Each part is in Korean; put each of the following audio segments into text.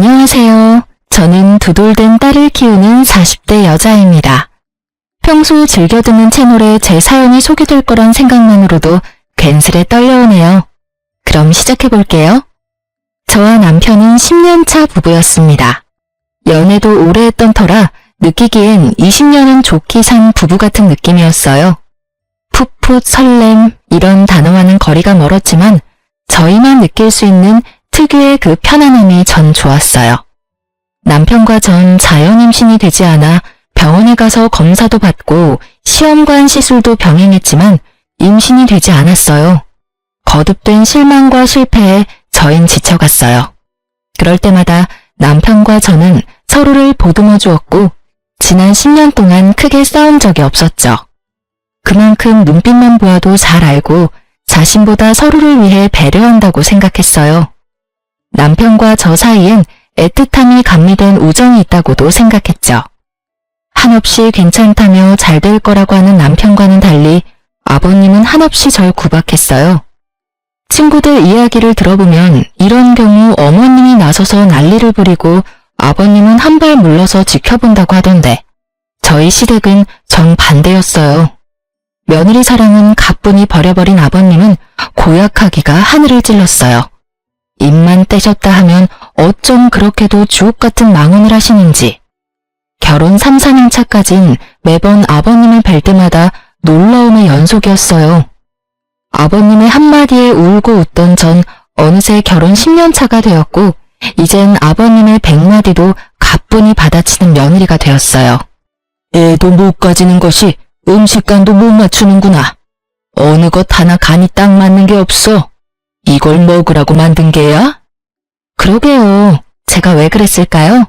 안녕하세요. 저는 두돌된 딸을 키우는 40대 여자입니다. 평소 즐겨 듣는 채널에 제 사연이 소개될 거란 생각만으로도 괜스레 떨려오네요. 그럼 시작해볼게요. 저와 남편은 10년차 부부였습니다. 연애도 오래 했던 터라 느끼기엔 20년은 좋게 산 부부 같은 느낌이었어요. 풋풋 설렘 이런 단어와는 거리가 멀었지만 저희만 느낄 수 있는 특유의 그 편안함이 전 좋았어요. 남편과 전 자연 임신이 되지 않아 병원에 가서 검사도 받고 시험관 시술도 병행했지만 임신이 되지 않았어요. 거듭된 실망과 실패에 저흰 지쳐갔어요. 그럴 때마다 남편과 저는 서로를 보듬어 주었고 지난 10년 동안 크게 싸운 적이 없었죠. 그만큼 눈빛만 보아도 잘 알고 자신보다 서로를 위해 배려한다고 생각했어요. 남편과 저 사이엔 애틋함이 감미된 우정이 있다고도 생각했죠. 한없이 괜찮다며 잘 될 거라고 하는 남편과는 달리 아버님은 한없이 절 구박했어요. 친구들 이야기를 들어보면 이런 경우 어머님이 나서서 난리를 부리고 아버님은 한 발 물러서 지켜본다고 하던데 저희 시댁은 정반대였어요. 며느리 사랑은 가뿐히 버려버린 아버님은 고약하기가 하늘을 찔렀어요. 입만 떼셨다 하면 어쩜 그렇게도 주옥 같은 망언을 하시는지. 결혼 3, 4년 차까진 매번 아버님을 뵐 때마다 놀라움의 연속이었어요. 아버님의 한마디에 울고 웃던 전 어느새 결혼 10년 차가 되었고 이젠 아버님의 100마디도 가뿐히 받아치는 며느리가 되었어요. 애도 못 가지는 것이 음식간도 못 맞추는구나. 어느 것 하나 간이 딱 맞는 게 없어. 이걸 먹으라고 만든 게야? 그러게요. 제가 왜 그랬을까요?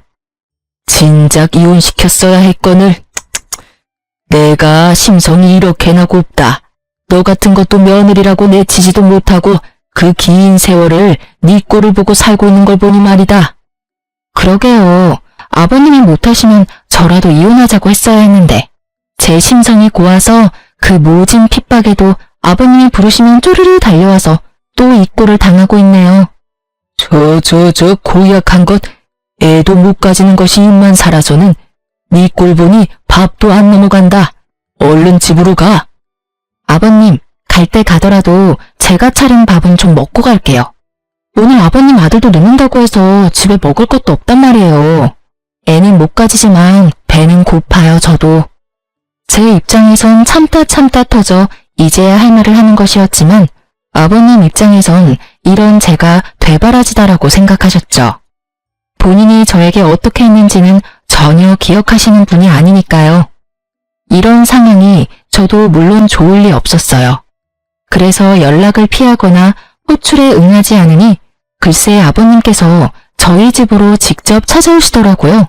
진작 이혼시켰어야 했거늘. 내가 심성이 이렇게나 곱다. 너 같은 것도 며느리라고 내치지도 못하고 그 긴 세월을 네 꼴을 보고 살고 있는 걸 보니 말이다. 그러게요. 아버님이 못하시면 저라도 이혼하자고 했어야 했는데 제 심성이 고와서 그 모진 핍박에도 아버님이 부르시면 쪼르르 달려와서 또 이 꼴을 당하고 있네요. 저 고약한 것, 애도 못 가지는 것이 입만 살아서는 네 꼴 보니 밥도 안 넘어간다. 얼른 집으로 가. 아버님, 갈 때 가더라도 제가 차린 밥은 좀 먹고 갈게요. 오늘 아버님 아들도 늦는다고 해서 집에 먹을 것도 없단 말이에요. 애는 못 가지지만 배는 고파요, 저도. 제 입장에선 참다 터져 이제야 할 말을 하는 것이었지만 아버님 입장에선 이런 제가 되바라지다라고 생각하셨죠. 본인이 저에게 어떻게 했는지는 전혀 기억하시는 분이 아니니까요. 이런 상황이 저도 물론 좋을 리 없었어요. 그래서 연락을 피하거나 호출에 응하지 않으니 글쎄 아버님께서 저희 집으로 직접 찾아오시더라고요.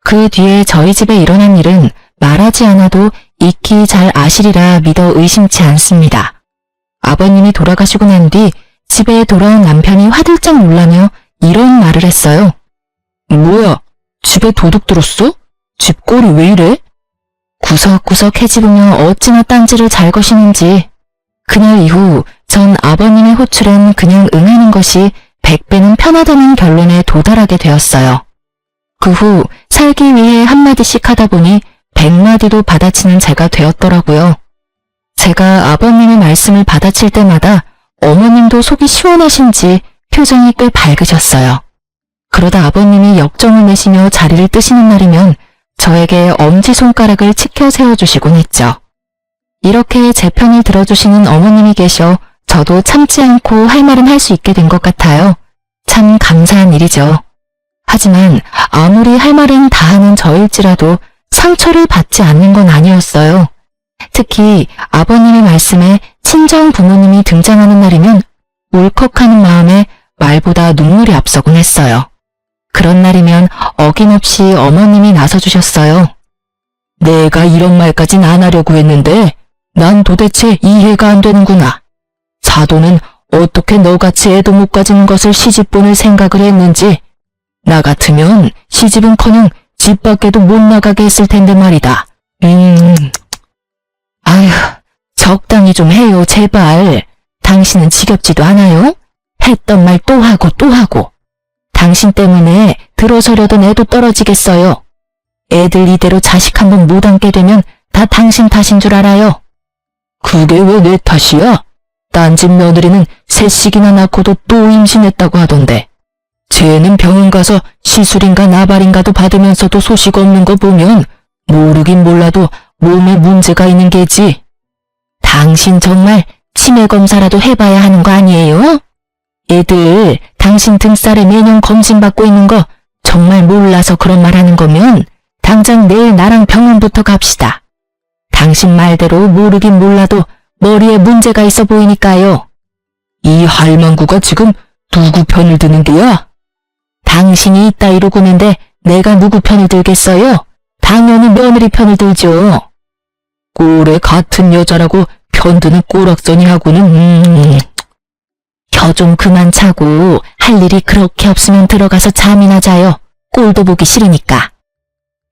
그 뒤에 저희 집에 일어난 일은 말하지 않아도 익히 잘 아시리라 믿어 의심치 않습니다. 아버님이 돌아가시고 난 뒤 집에 돌아온 남편이 화들짝 놀라며 이런 말을 했어요. 뭐야? 집에 도둑 들었어? 집 꼴이 왜 이래? 구석구석 헤집으며 어찌나 딴지를 잘 거시는지. 그날 이후 전 아버님의 호출엔 그냥 응하는 것이 100배는 편하다는 결론에 도달하게 되었어요. 그 후 살기 위해 한마디씩 하다 보니 100마디도 받아치는 제가 되었더라고요. 제가 아버님의 말씀을 받아칠 때마다 어머님도 속이 시원하신지 표정이 꽤 밝으셨어요. 그러다 아버님이 역정을 내시며 자리를 뜨시는 날이면 저에게 엄지손가락을 치켜 세워주시곤 했죠. 이렇게 제 편을 들어주시는 어머님이 계셔 저도 참지 않고 할 말은 할 수 있게 된 것 같아요. 참 감사한 일이죠. 하지만 아무리 할 말은 다 하는 저일지라도 상처를 받지 않는 건 아니었어요. 특히 아버님의 말씀에 친정 부모님이 등장하는 날이면 울컥하는 마음에 말보다 눈물이 앞서곤 했어요. 그런 날이면 어김없이 어머님이 나서주셨어요. 내가 이런 말까진 안 하려고 했는데 난 도대체 이해가 안 되는구나. 사도는 어떻게 너같이 애도 못 가진 것을 시집 보낼 생각을 했는지. 나 같으면 시집은커녕 집 밖에도 못 나가게 했을 텐데 말이다. 아휴, 적당히 좀 해요, 제발. 당신은 지겹지도 않아요? 했던 말 또 하고 또 하고. 당신 때문에 들어서려던 애도 떨어지겠어요. 애들 이대로 자식 한 번 못 안게 되면 다 당신 탓인 줄 알아요. 그게 왜 내 탓이야? 딴 집 며느리는 셋씩이나 낳고도 또 임신했다고 하던데. 쟤는 병원 가서 시술인가 나발인가도 받으면서도 소식 없는 거 보면 모르긴 몰라도 몸에 문제가 있는 게지. 당신 정말 치매 검사라도 해봐야 하는 거 아니에요? 애들 당신 등살에 매년 검진받고 있는 거 정말 몰라서 그런 말 하는 거면 당장 내일 나랑 병원부터 갑시다. 당신 말대로 모르긴 몰라도 머리에 문제가 있어 보이니까요. 이 할망구가 지금 누구 편을 드는 게야? 당신이 이따위로 구는데 내가 누구 편을 들겠어요? 당연히 며느리 편을 들죠. 꼴에 같은 여자라고 편드는 꼬락서니하고는 혀 좀 그만 차고 할 일이 그렇게 없으면 들어가서 잠이나 자요. 꼴도 보기 싫으니까.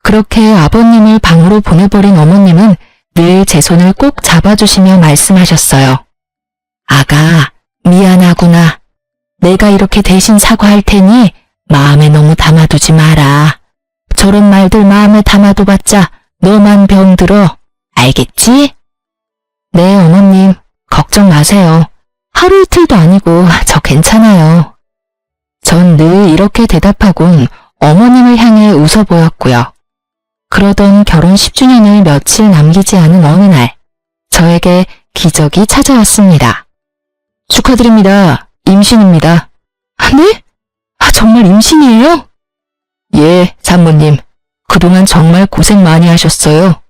그렇게 아버님을 방으로 보내버린 어머님은 늘 제 손을 꼭 잡아주시며 말씀하셨어요. 아가, 미안하구나. 내가 이렇게 대신 사과할 테니 마음에 너무 담아두지 마라. 저런 말들 마음에 담아둬봤자 너만 병들어. 알겠지? 네, 어머님. 걱정 마세요. 하루 이틀도 아니고 저 괜찮아요. 전 늘 이렇게 대답하곤 어머님을 향해 웃어 보였고요. 그러던 결혼 10주년을 며칠 남기지 않은 어느 날, 저에게 기적이 찾아왔습니다. 축하드립니다. 임신입니다. 네? 정말 임신이에요? 예, 산모님. 그동안 정말 고생 많이 하셨어요.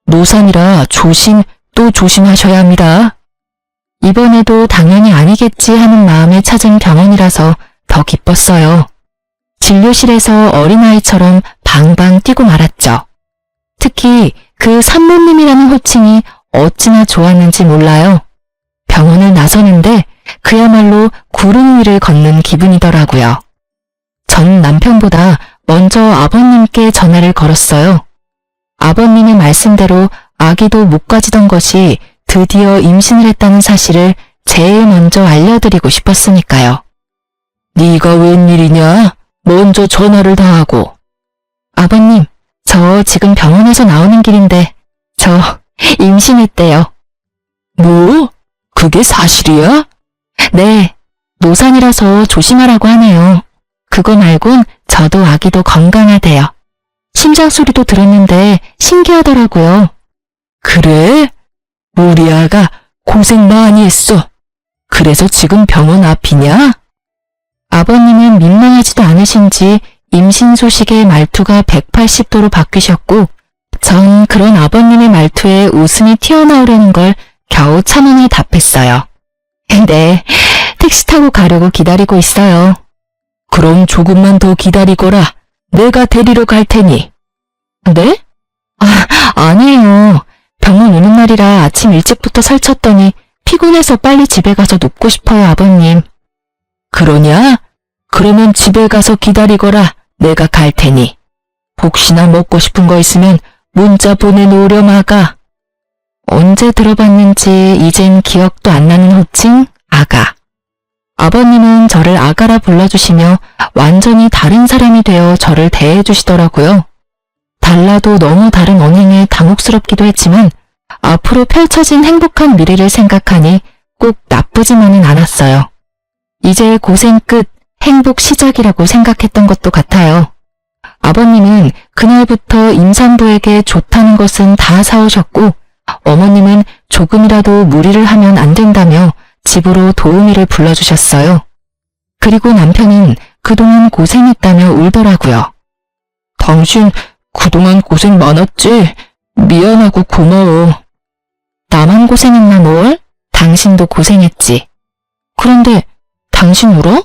노산이라 조심 또 조심하셔야 합니다. 이번에도 당연히 아니겠지 하는 마음에 찾은 병원이라서 더 기뻤어요. 진료실에서 어린아이처럼 방방 뛰고 말았죠. 특히 그 산모님이라는 호칭이 어찌나 좋았는지 몰라요. 병원을 나서는데 그야말로 구름 위를 걷는 기분이더라고요. 전 남편보다 먼저 아버님께 전화를 걸었어요. 아버님의 말씀대로 아기도 못 가지던 것이 드디어 임신을 했다는 사실을 제일 먼저 알려드리고 싶었으니까요. 네가 웬일이냐? 먼저 전화를 다 하고. 아버님, 저 지금 병원에서 나오는 길인데 저 임신했대요. 뭐? 그게 사실이야? 네, 노산이라서 조심하라고 하네요. 그거 말곤 저도 아기도 건강하대요. 심장 소리도 들었는데 신기하더라고요. 그래? 우리 아가 고생 많이 했어. 그래서 지금 병원 앞이냐? 아버님은 민망하지도 않으신지 임신 소식에 말투가 180도로 바뀌셨고 전 그런 아버님의 말투에 웃음이 튀어나오려는 걸 겨우 참으며 답했어요. 네, 택시 타고 가려고 기다리고 있어요. 그럼 조금만 더 기다리거라. 내가 데리러 갈 테니. 네? 아니에요. 병원 오는 날이라 아침 일찍부터 설쳤더니 피곤해서 빨리 집에 가서 눕고 싶어요, 아버님. 그러냐? 그러면 집에 가서 기다리거라. 내가 갈 테니. 혹시나 먹고 싶은 거 있으면 문자 보내놓으렴, 아가. 언제 들어봤는지 이젠 기억도 안 나는 호칭, 아가. 아버님은 저를 아가라 불러주시며 완전히 다른 사람이 되어 저를 대해주시더라고요. 달라도 너무 다른 언행에 당혹스럽기도 했지만 앞으로 펼쳐진 행복한 미래를 생각하니 꼭 나쁘지만은 않았어요. 이제 고생 끝, 행복 시작이라고 생각했던 것도 같아요. 아버님은 그날부터 임산부에게 좋다는 것은 다 사오셨고 어머님은 조금이라도 무리를 하면 안 된다며 집으로 도우미를 불러주셨어요. 그리고 남편은 그동안 고생했다며 울더라고요. 당신 그동안 고생 많았지? 미안하고 고마워. 나만 고생했나 뭘? 당신도 고생했지. 그런데 당신 울어?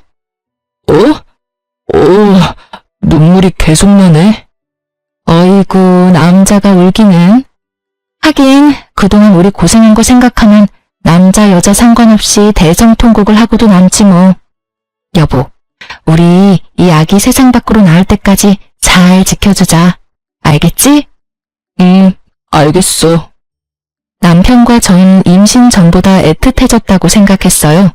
눈물이 계속 나네. 어이구, 남자가 울기는. 하긴 그동안 우리 고생한 거 생각하면 남자 여자 상관없이 대성통곡을 하고도 남지 뭐. 여보, 우리 이 아기 세상 밖으로 나올 때까지 잘 지켜주자. 알겠지? 알겠어. 남편과 전 임신 전보다 애틋해졌다고 생각했어요.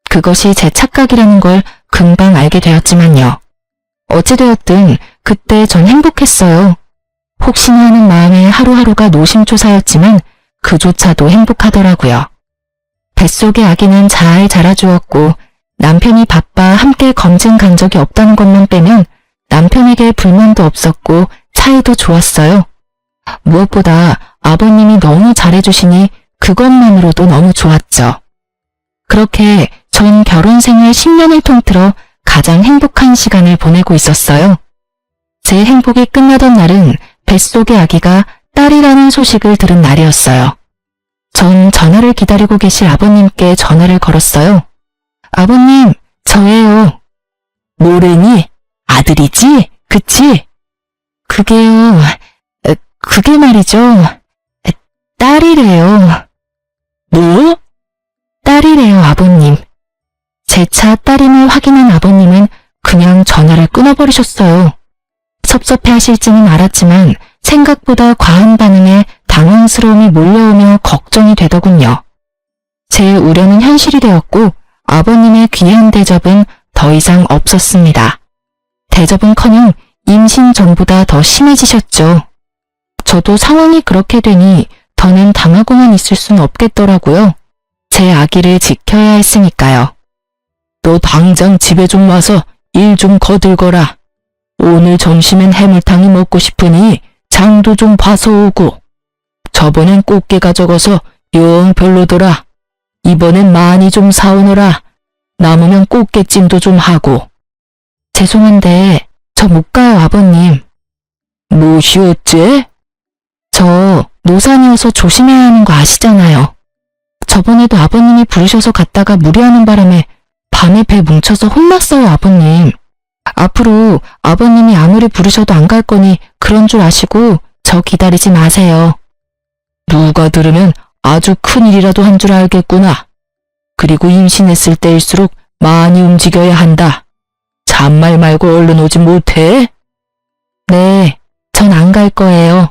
그것이 제 착각이라는 걸 금방 알게 되었지만요. 어찌되었든 그때 전 행복했어요. 혹시나 하는 마음에 하루하루가 노심초사였지만 그조차도 행복하더라고요. 뱃속의 아기는 잘 자라주었고 남편이 바빠 함께 검진 간 적이 없다는 것만 빼면 남편에게 불만도 없었고 사이도 좋았어요. 무엇보다 아버님이 너무 잘해주시니 그것만으로도 너무 좋았죠. 그렇게 전 결혼 생활 10년을 통틀어 가장 행복한 시간을 보내고 있었어요. 제 행복이 끝나던 날은 뱃속의 아기가 딸이라는 소식을 들은 날이었어요. 전 전화를 기다리고 계실 아버님께 전화를 걸었어요. 아버님, 저예요. 뭐래니? 아들이지? 그치? 그게요, 그게 말이죠. 딸이래요. 뭐? 딸이래요, 아버님. 제 차 딸임을 확인한 아버님은 그냥 전화를 끊어버리셨어요. 섭섭해하실지는 알았지만 생각보다 과한 반응에 당황스러움이 몰려오며 걱정이 되더군요. 제 우려는 현실이 되었고 아버님의 귀한 대접은 더 이상 없었습니다. 대접은커녕 임신 전보다 더 심해지셨죠. 저도 상황이 그렇게 되니 더는 당하고만 있을 순 없겠더라고요. 제 아기를 지켜야 했으니까요. 너 당장 집에 좀 와서 일 좀 거들거라. 오늘 점심엔 해물탕이 먹고 싶으니 장도 좀 봐서 오고. 저번엔 꽃게가 적어서 영 별로더라. 이번엔 많이 좀 사오너라. 남으면 꽃게찜도 좀 하고. 죄송한데 저 못 가요, 아버님. 무엇이 어째? 저 노산이어서 조심해야 하는 거 아시잖아요. 저번에도 아버님이 부르셔서 갔다가 무리하는 바람에 밤에 배 뭉쳐서 혼났어요, 아버님. 앞으로 아버님이 아무리 부르셔도 안 갈 거니 그런 줄 아시고 저 기다리지 마세요. 누가 들으면 아주 큰일이라도 한 줄 알겠구나. 그리고 임신했을 때일수록 많이 움직여야 한다. 잔말 말고 얼른 오지 못해? 네, 전 안 갈 거예요.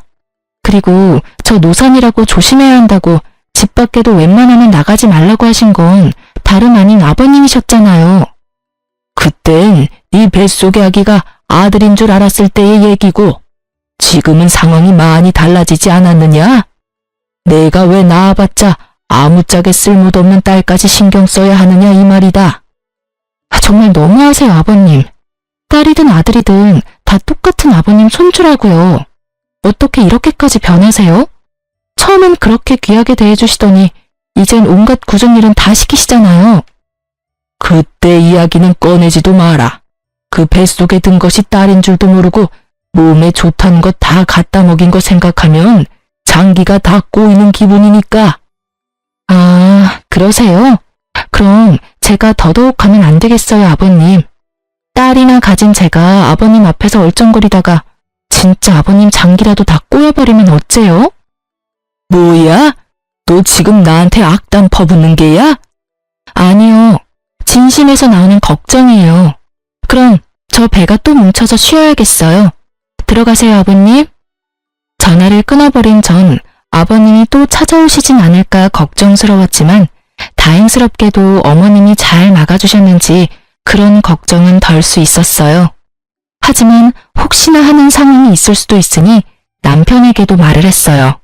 그리고 저 노산이라고 조심해야 한다고 집 밖에도 웬만하면 나가지 말라고 하신 건 다름 아닌 아버님이셨잖아요. 그땐 네 뱃속의 아기가 아들인 줄 알았을 때의 얘기고 지금은 상황이 많이 달라지지 않았느냐? 내가 왜 낳아봤자 아무짝에 쓸모없는 딸까지 신경 써야 하느냐 이 말이다. 정말 너무하세요, 아버님. 딸이든 아들이든 다 똑같은 아버님 손주라고요. 어떻게 이렇게까지 변하세요? 처음엔 그렇게 귀하게 대해주시더니 이젠 온갖 굳은 일은 다 시키시잖아요. 그때 이야기는 꺼내지도 마라. 그 뱃속에 든 것이 딸인 줄도 모르고 몸에 좋다는 것 다 갖다 먹인 거 생각하면 장기가 다 꼬이는 기분이니까. 아, 그러세요? 그럼 제가 더더욱 가면 안 되겠어요, 아버님. 딸이나 가진 제가 아버님 앞에서 얼쩡거리다가 진짜 아버님 장기라도 다 꼬여버리면 어째요? 뭐야? 너 지금 나한테 악담 퍼붓는 게야? 아니요. 진심에서 나오는 걱정이에요. 그럼 저 배가 또 뭉쳐서 쉬어야겠어요. 들어가세요, 아버님. 전화를 끊어버린 전 아버님이 또 찾아오시진 않을까 걱정스러웠지만 다행스럽게도 어머님이 잘 막아주셨는지 그런 걱정은 덜 수 있었어요. 하지만 혹시나 하는 상황이 있을 수도 있으니 남편에게도 말을 했어요.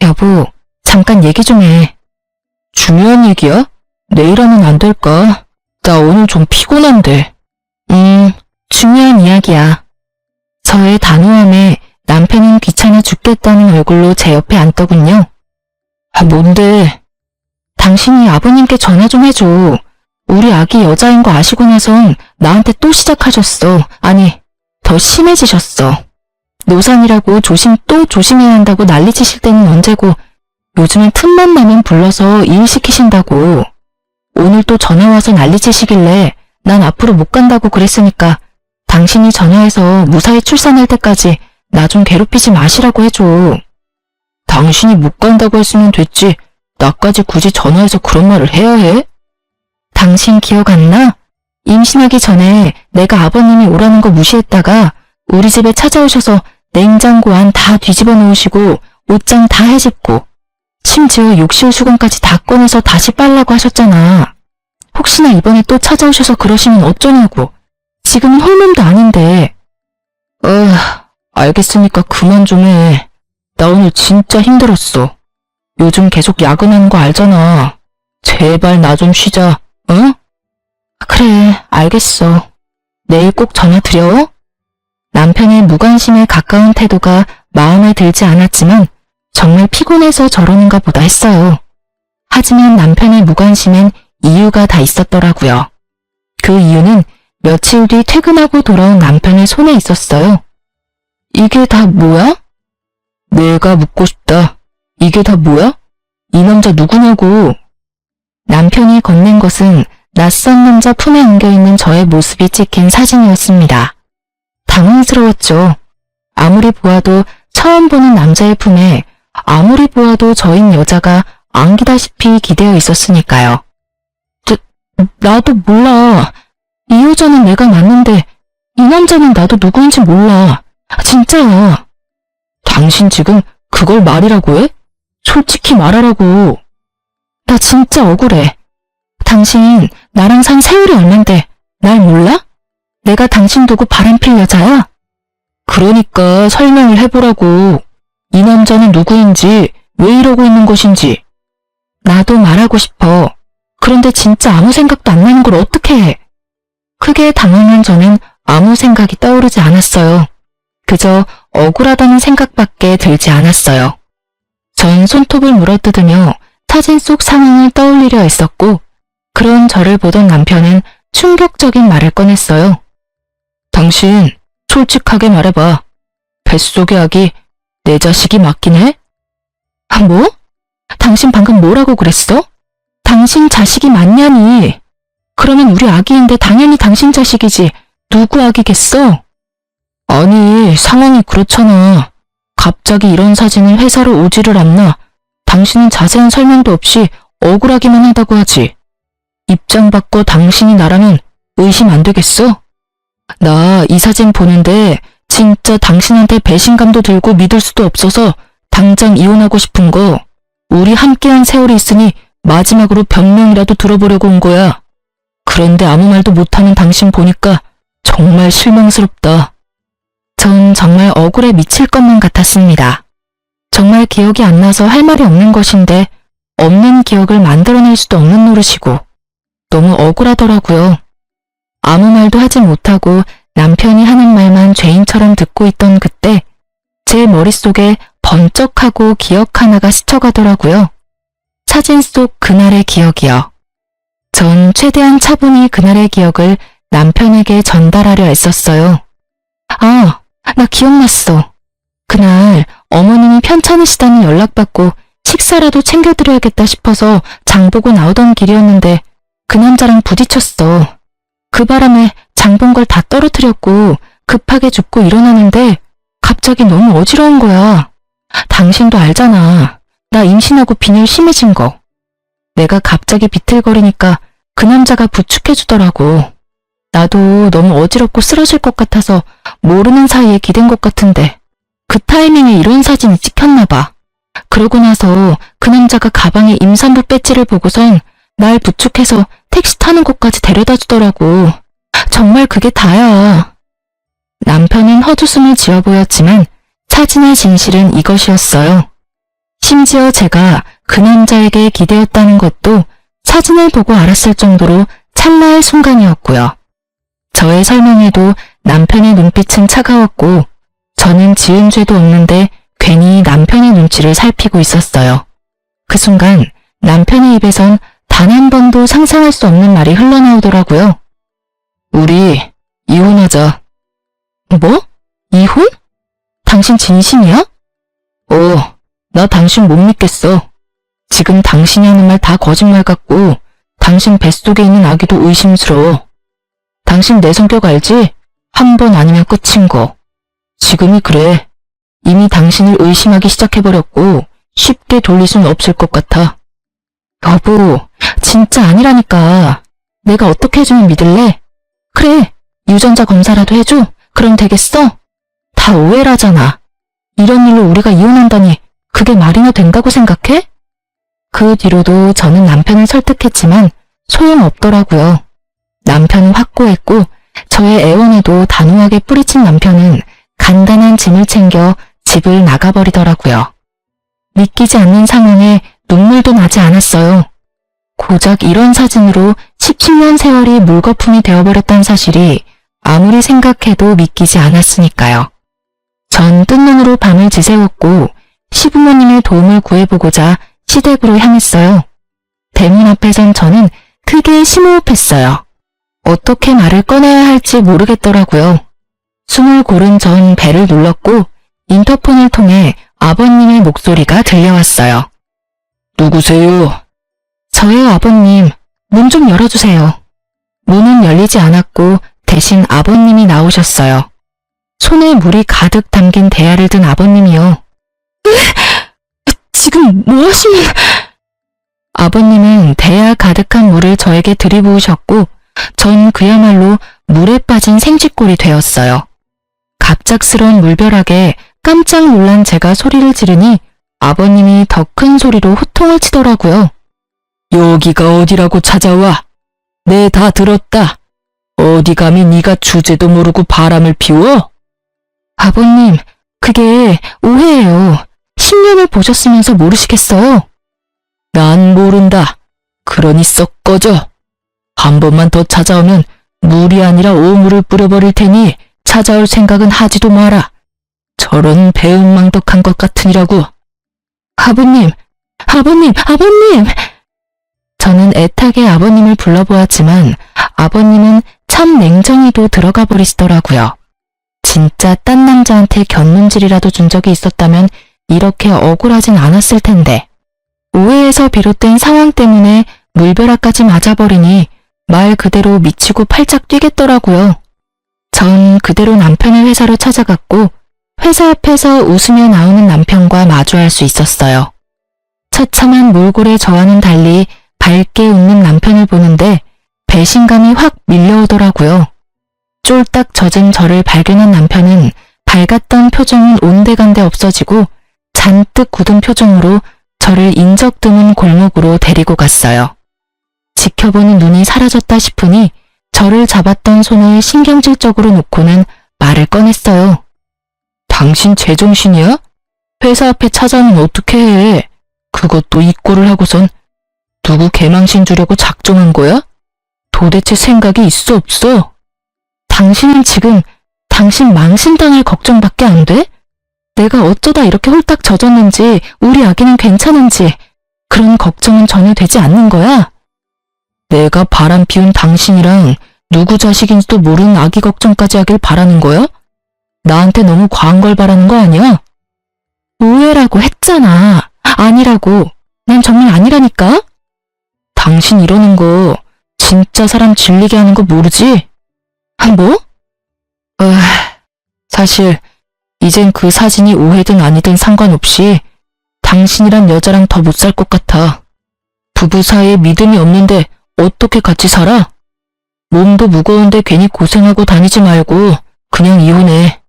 여보, 잠깐 얘기 좀 해. 중요한 얘기야? 내일 하면 안 될까? 나 오늘 좀 피곤한데. 중요한 이야기야. 저의 단호함에 남편은 귀찮아 죽겠다는 얼굴로 제 옆에 앉더군요. 아, 뭔데? 당신이 아버님께 전화 좀 해줘. 우리 아기 여자인 거 아시고 나선 나한테 또 시작하셨어. 아니, 더 심해지셨어. 노산이라고 또 조심해야 한다고 난리치실 때는 언제고 요즘엔 틈만 나면 불러서 일 시키신다고. 오늘 또 전화와서 난리치시길래 난 앞으로 못 간다고 그랬으니까 당신이 전화해서 무사히 출산할 때까지 나 좀 괴롭히지 마시라고 해줘. 당신이 못 간다고 했으면 됐지. 나까지 굳이 전화해서 그런 말을 해야 해? 당신 기억 안 나? 임신하기 전에 내가 아버님이 오라는 거 무시했다가 우리 집에 찾아오셔서 냉장고 안 다 뒤집어 놓으시고 옷장 다 헤집고 심지어 욕실 수건까지 다 꺼내서 다시 빨라고 하셨잖아. 혹시나 이번에 또 찾아오셔서 그러시면 어쩌냐고. 지금은 홀몸도 아닌데 알겠으니까 그만 좀 해. 나 오늘 진짜 힘들었어. 요즘 계속 야근하는 거 알잖아. 제발 나 좀 쉬자, 응? 그래, 알겠어. 내일 꼭 전화 드려. 남편의 무관심에 가까운 태도가 마음에 들지 않았지만 정말 피곤해서 저러는가 보다 했어요. 하지만 남편의 무관심엔 이유가 다 있었더라고요. 그 이유는 며칠 뒤 퇴근하고 돌아온 남편의 손에 있었어요. 이게 다 뭐야? 내가 묻고 싶다. 이게 다 뭐야? 이 남자 누구냐고. 남편이 건넨 것은 낯선 남자 품에 안겨있는 저의 모습이 찍힌 사진이었습니다. 당황스러웠죠. 아무리 보아도 처음 보는 남자의 품에 아무리 보아도 저인 여자가 안기다시피 기대어 있었으니까요. 나도 몰라. 이 여자는 내가 맞는데 이 남자는 나도 누구인지 몰라. 진짜야. 당신 지금 그걸 말이라고 해? 솔직히 말하라고. 나 진짜 억울해. 당신 나랑 산 세월이 얼만데 날 몰라? 내가 당신 두고 바람필 여자야? 그러니까 설명을 해보라고. 이 남자는 누구인지, 왜 이러고 있는 것인지. 나도 말하고 싶어. 그런데 진짜 아무 생각도 안 나는 걸 어떻게 해? 크게 당황한 저는 아무 생각이 떠오르지 않았어요. 그저 억울하다는 생각밖에 들지 않았어요. 전 손톱을 물어뜯으며 사진 속 상황을 떠올리려 했었고, 그런 저를 보던 남편은 충격적인 말을 꺼냈어요. 당신, 솔직하게 말해봐. 뱃속의 아기 내 자식이 맞긴 해? 뭐? 당신 방금 뭐라고 그랬어? 당신 자식이 맞냐니? 그러면 우리 아기인데 당연히 당신 자식이지. 누구 아기겠어? 아니, 상황이 그렇잖아. 갑자기 이런 사진을 회사로 오지를 않나. 당신은 자세한 설명도 없이 억울하기만 하다고 하지. 입장 바꿔 당신이 나라면 의심 안 되겠어? 나 이 사진 보는데 진짜 당신한테 배신감도 들고 믿을 수도 없어서 당장 이혼하고 싶은 거. 우리 함께한 세월이 있으니 마지막으로 변명이라도 들어보려고 온 거야. 그런데 아무 말도 못하는 당신 보니까 정말 실망스럽다. 전 정말 억울해 미칠 것만 같았습니다. 정말 기억이 안 나서 할 말이 없는 것인데 없는 기억을 만들어낼 수도 없는 노릇이고 너무 억울하더라고요. 아무 말도 하지 못하고 남편이 하는 말만 죄인처럼 듣고 있던 그때 제 머릿속에 번쩍하고 기억 하나가 스쳐가더라고요. 사진 속 그날의 기억이요. 전 최대한 차분히 그날의 기억을 남편에게 전달하려 애썼어요. 아, 나 기억났어. 그날 어머님이 편찮으시다는 연락받고 식사라도 챙겨드려야겠다 싶어서 장보고 나오던 길이었는데 그 남자랑 부딪혔어. 그 바람에 장본 걸 다 떨어뜨렸고 급하게 줍고 일어나는데 갑자기 너무 어지러운 거야. 당신도 알잖아. 나 임신하고 빈혈 심해진 거. 내가 갑자기 비틀거리니까 그 남자가 부축해주더라고. 나도 너무 어지럽고 쓰러질 것 같아서 모르는 사이에 기댄 것 같은데 그 타이밍에 이런 사진이 찍혔나 봐. 그러고 나서 그 남자가 가방에 임산부 배지를 보고선 날 부축해서 택시 타는 곳까지 데려다 주더라고. 정말 그게 다야. 남편은 헛웃음을 지어 보였지만 사진의 진실은 이것이었어요. 심지어 제가 그 남자에게 기대었다는 것도 사진을 보고 알았을 정도로 찰나의 순간이었고요. 저의 설명에도 남편의 눈빛은 차가웠고 저는 지은 죄도 없는데 괜히 남편의 눈치를 살피고 있었어요. 그 순간 남편의 입에선 단 한 번도 상상할 수 없는 말이 흘러나오더라고요. 우리 이혼하자. 뭐? 이혼? 당신 진심이야? 나 당신 못 믿겠어. 지금 당신이 하는 말 다 거짓말 같고 당신 뱃속에 있는 아기도 의심스러워. 당신 내 성격 알지? 한 번 아니면 끝인 거. 지금이 그래. 이미 당신을 의심하기 시작해버렸고 쉽게 돌릴 순 없을 것 같아. 여보, 진짜 아니라니까. 내가 어떻게 해주면 믿을래? 그래, 유전자 검사라도 해줘? 그럼 되겠어? 다 오해라잖아. 이런 일로 우리가 이혼한다니 그게 말이나 된다고 생각해? 그 뒤로도 저는 남편을 설득했지만 소용없더라고요. 남편은 확고했고 저의 애원에도 단호하게 뿌리친 남편은 간단한 짐을 챙겨 집을 나가버리더라고요. 믿기지 않는 상황에 눈물도 나지 않았어요. 고작 이런 사진으로 17년 세월이 물거품이 되어버렸다는 사실이 아무리 생각해도 믿기지 않았으니까요. 전 뜬 눈으로 밤을 지새웠고 시부모님의 도움을 구해보고자 시댁으로 향했어요. 대문 앞에선 저는 크게 심호흡했어요. 어떻게 말을 꺼내야 할지 모르겠더라고요. 숨을 고른 전 벨을 눌렀고 인터폰을 통해 아버님의 목소리가 들려왔어요. 누구세요? 저예요, 아버님. 문 좀 열어주세요. 문은 열리지 않았고 대신 아버님이 나오셨어요. 손에 물이 가득 담긴 대야를 든 아버님이요. 지금 뭐 하시는... 아버님은 대야 가득한 물을 저에게 들이부으셨고 전 그야말로 물에 빠진 생쥐꼴이 되었어요. 갑작스러운 물벼락에 깜짝 놀란 제가 소리를 지르니 아버님이 더 큰 소리로 호통을 치더라고요. 여기가 어디라고 찾아와? 네, 다 들었다. 어디 감히 네가 주제도 모르고 바람을 피워? 아버님, 그게 오해예요. 10년을 보셨으면서 모르시겠어요? 난 모른다. 그러니 썩 꺼져. 한 번만 더 찾아오면 물이 아니라 오물을 뿌려버릴 테니 찾아올 생각은 하지도 마라. 저런 배은망덕한 것 같으니라고. 아버님, 아버님, 아버님! 저는 애타게 아버님을 불러보았지만 아버님은 참 냉정히도 들어가 버리시더라고요. 진짜 딴 남자한테 견눈질이라도 준 적이 있었다면 이렇게 억울하진 않았을 텐데 오해에서 비롯된 상황 때문에 물벼락까지 맞아버리니 말 그대로 미치고 팔짝 뛰겠더라고요. 전 그대로 남편의 회사로 찾아갔고 회사 앞에서 웃으며 나오는 남편과 마주할 수 있었어요. 처참한 몰골의 저와는 달리 밝게 웃는 남편을 보는데 배신감이 확 밀려오더라고요. 쫄딱 젖은 저를 발견한 남편은 밝았던 표정은 온데간데 없어지고 잔뜩 굳은 표정으로 저를 인적 드문 골목으로 데리고 갔어요. 지켜보는 눈이 사라졌다 싶으니 저를 잡았던 손을 신경질적으로 놓고는 말을 꺼냈어요. 당신 제정신이야? 회사 앞에 찾아오면 어떻게 해? 그것도 이 꼴을 하고선 누구 개망신 주려고 작정한 거야? 도대체 생각이 있어 없어? 당신은 지금 당신 망신당할 걱정밖에 안 돼? 내가 어쩌다 이렇게 홀딱 젖었는지 우리 아기는 괜찮은지 그런 걱정은 전혀 되지 않는 거야? 내가 바람 피운 당신이랑 누구 자식인지도 모르는 아기 걱정까지 하길 바라는 거야? 나한테 너무 과한 걸 바라는 거 아니야? 오해라고 했잖아. 아니라고. 난 정말 아니라니까? 당신 이러는 거 진짜 사람 질리게 하는 거 모르지? 뭐? 사실 이젠 그 사진이 오해든 아니든 상관없이 당신이란 여자랑 더 못 살 것 같아. 부부 사이에 믿음이 없는데 어떻게 같이 살아? 몸도 무거운데 괜히 고생하고 다니지 말고 그냥 이혼해.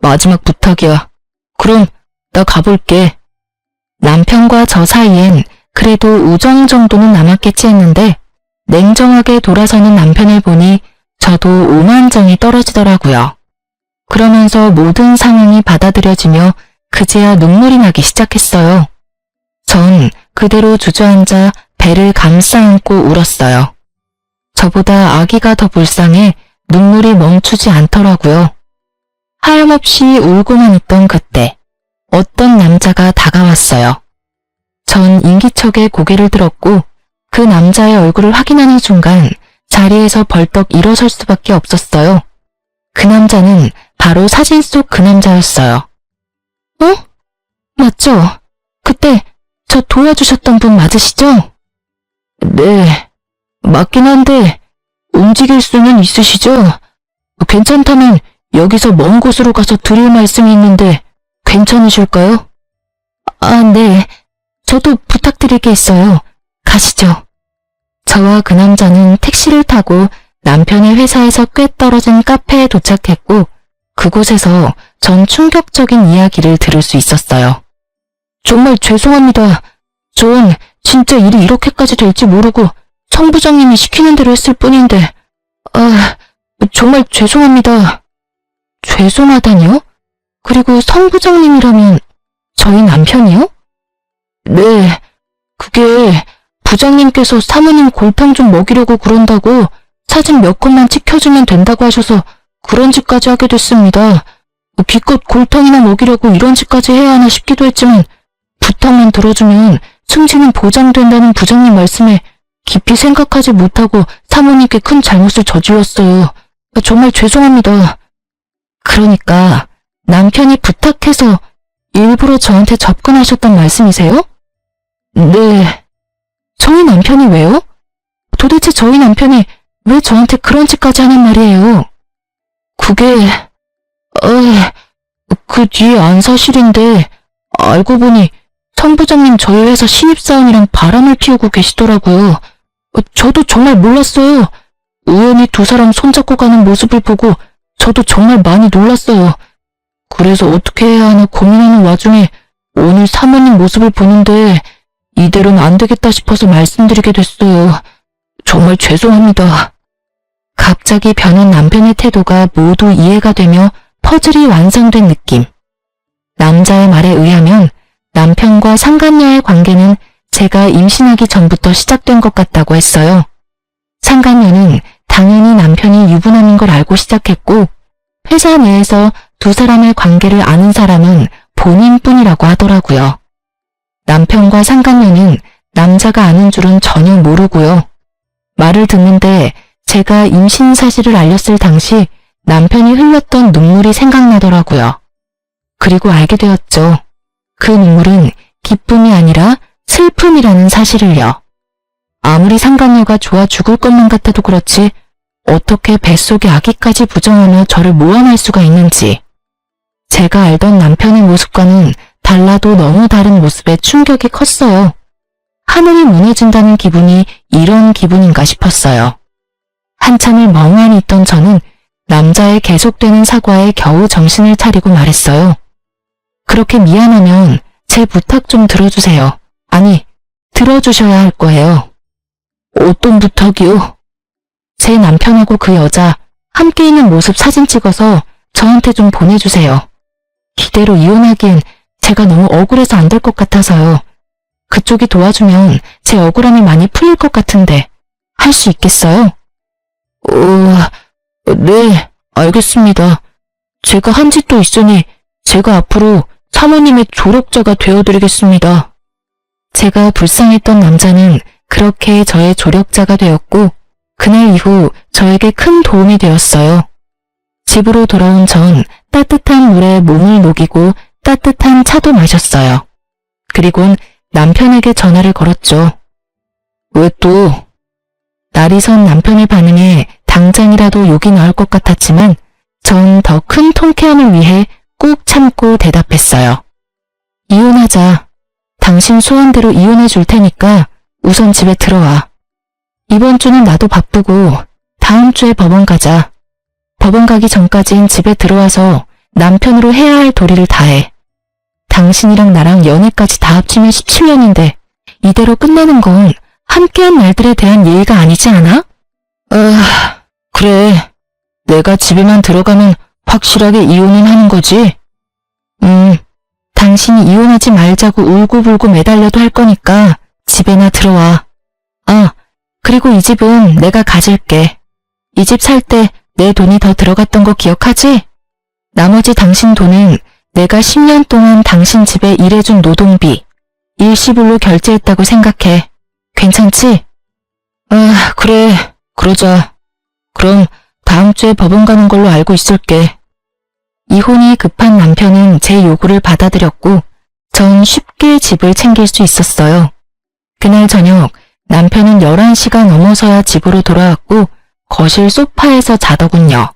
마지막 부탁이야. 그럼 나 가볼게. 남편과 저 사이엔 그래도 우정 정도는 남았겠지 했는데 냉정하게 돌아서는 남편을 보니 저도 오만정이 떨어지더라고요. 그러면서 모든 상황이 받아들여지며 그제야 눈물이 나기 시작했어요. 전 그대로 주저앉아 배를 감싸 안고 울었어요. 저보다 아기가 더 불쌍해 눈물이 멈추지 않더라고요. 하염없이 울고만 있던 그때 어떤 남자가 다가왔어요. 전 인기척에 고개를 들었고 그 남자의 얼굴을 확인하는 순간 자리에서 벌떡 일어설 수밖에 없었어요. 그 남자는 바로 사진 속 그 남자였어요. 맞죠? 그때 저 도와주셨던 분 맞으시죠? 네, 맞긴 한데 움직일 수는 있으시죠? 괜찮다면 여기서 먼 곳으로 가서 드릴 말씀이 있는데 괜찮으실까요? 네. 저도 부탁드릴 게 있어요. 가시죠. 저와 그 남자는 택시를 타고 남편의 회사에서 꽤 떨어진 카페에 도착했고 그곳에서 전 충격적인 이야기를 들을 수 있었어요. 정말 죄송합니다. 전 진짜 일이 이렇게까지 될지 모르고 성 부장님이 시키는 대로 했을 뿐인데 정말 죄송합니다. 죄송하다니요? 그리고 성 부장님이라면 저희 남편이요? 네, 그게 부장님께서 사모님 골탕 좀 먹이려고 그런다고 사진 몇 컷만 찍혀주면 된다고 하셔서 그런 짓까지 하게 됐습니다. 기껏 골탕이나 먹이려고 이런 짓까지 해야 하나 싶기도 했지만 부탁만 들어주면 승진은 보장된다는 부장님 말씀에 깊이 생각하지 못하고 사모님께 큰 잘못을 저질렀어요. 정말 죄송합니다. 그러니까 남편이 부탁해서 일부러 저한테 접근하셨단 말씀이세요? 네. 저희 남편이 왜요? 도대체 저희 남편이 왜 저한테 그런 짓까지 하는 말이에요? 그게... 그 뒤에 안 사실인데 알고 보니 성 부장님 저희 회사 신입사원이랑 바람을 피우고 계시더라고요. 저도 정말 몰랐어요. 우연히 두 사람 손잡고 가는 모습을 보고 저도 정말 많이 놀랐어요. 그래서 어떻게 해야 하나 고민하는 와중에 오늘 사모님 모습을 보는데 이대로는 안 되겠다 싶어서 말씀드리게 됐어요. 정말 죄송합니다. 갑자기 변한 남편의 태도가 모두 이해가 되며 퍼즐이 완성된 느낌. 남자의 말에 의하면 남편과 상간녀의 관계는 제가 임신하기 전부터 시작된 것 같다고 했어요. 상간녀는 당연히 남편이 유부남인 걸 알고 시작했고 회사 내에서 두 사람의 관계를 아는 사람은 본인뿐이라고 하더라고요. 남편과 상간녀는 남자가 아는 줄은 전혀 모르고요. 말을 듣는데 제가 임신 사실을 알렸을 당시 남편이 흘렸던 눈물이 생각나더라고요. 그리고 알게 되었죠. 그 눈물은 기쁨이 아니라 슬픔이라는 사실을요. 아무리 상간녀가 좋아 죽을 것만 같아도 그렇지 어떻게 뱃속의 아기까지 부정하며 저를 모함할 수가 있는지. 제가 알던 남편의 모습과는 달라도 너무 다른 모습에 충격이 컸어요. 하늘이 무너진다는 기분이 이런 기분인가 싶었어요. 한참을 멍하니 있던 저는 남자의 계속되는 사과에 겨우 정신을 차리고 말했어요. 그렇게 미안하면 제 부탁 좀 들어주세요. 아니, 들어주셔야 할 거예요. 어떤 부탁이요? 제 남편하고 그 여자 함께 있는 모습 사진 찍어서 저한테 좀 보내주세요. 이대로 이혼하기엔 제가 너무 억울해서 안 될 것 같아서요. 그쪽이 도와주면 제 억울함이 많이 풀릴 것 같은데 할 수 있겠어요? 네, 알겠습니다. 제가 한 짓도 있으니 제가 앞으로 사모님의 조력자가 되어드리겠습니다. 제가 불쌍했던 남자는 그렇게 저의 조력자가 되었고 그날 이후 저에게 큰 도움이 되었어요. 집으로 돌아온 전 따뜻한 물에 몸을 녹이고 따뜻한 차도 마셨어요. 그리곤 남편에게 전화를 걸었죠. 왜 또? 날이 선 남편의 반응에 당장이라도 욕이 나올 것 같았지만 전 더 큰 통쾌함을 위해 꾹 참고 대답했어요. 이혼하자. 당신 소원대로 이혼해 줄 테니까 우선 집에 들어와. 이번 주는 나도 바쁘고 다음 주에 법원 가자. 법원 가기 전까진 집에 들어와서 남편으로 해야 할 도리를 다해. 당신이랑 나랑 연애까지 다 합치면 17년인데 이대로 끝내는 건 함께한 날들에 대한 예의가 아니지 않아? 그래. 내가 집에만 들어가면 확실하게 이혼은 하는 거지? 당신이 이혼하지 말자고 울고불고 매달려도 할 거니까 집에나 들어와. 그리고 이 집은 내가 가질게. 이 집 살 때 내 돈이 더 들어갔던 거 기억하지? 나머지 당신 돈은 내가 10년 동안 당신 집에 일해준 노동비, 일시불로 결제했다고 생각해. 괜찮지? 그래. 그러자. 그럼 다음 주에 법원 가는 걸로 알고 있을게. 이혼이 급한 남편은 제 요구를 받아들였고 전 쉽게 집을 챙길 수 있었어요. 그날 저녁 남편은 11시가 넘어서야 집으로 돌아왔고 거실 소파에서 자더군요.